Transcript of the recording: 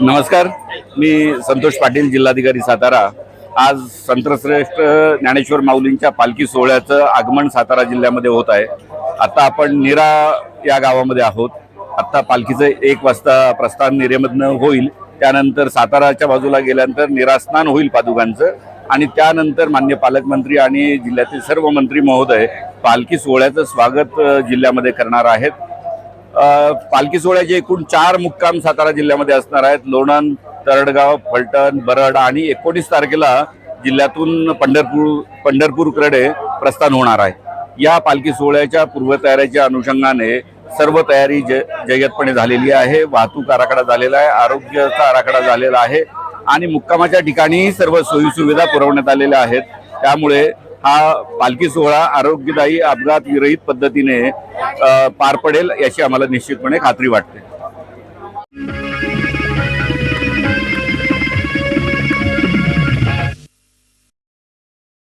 नमस्कार, मी संतोष पाटील, जिल्हाधिकारी सातारा। आज संतश्रेष्ठ ज्ञानेश्वर माऊलींच्या पालखी सोहळ्याचं आगमन सातारा जिल्ह्यामध्ये होत आहे। आता आपण निरा या गावामध्ये आहोत। आता पालखीचं 1 वाजता प्रस्थान निरेमधनं होईल। त्यानंतर साताराच्या बाजूला गेल्यानंतर निरास्नान होईल पादुकांचं आणि त्यानंतर माननीय पालकमंत्री आणि जिल्ह्यातील सर्व मंत्री महोदय पालखी सोहळ्याचं स्वागत जिल्ह्यामध्ये करणार आहेत। पालखी सोहळ्याचे एकूण 4 मुक्काम सातारा जिल्ह्यामध्ये असणार आहेत। लोणंद, तरडगाव, फलटण, बरड आणि 19 तारखेला जिल्ह्यातून पंढरपूरकडे प्रस्थान होणार आहे। या पालखी सोहळ्याच्या पूर्वतयारीच्या अनुषंगाने सर्व तयारी जय्यतपणे झालेली आहे। वाहतूक आराखडा झालेला आहे, आरोग्याचा आराखडा झालेला आहे आणि मुक्कामाच्या ठिकाणी सर्व सोयी सुविधा पुरवण्यात आलेल्या आहेत। त्यामुळे हा पालखी सोहळा आरोग्यदायी, अपघात विरहित पद्धतीने पार पडेल याची आम्हाला निश्चितपणे खात्री वाटते।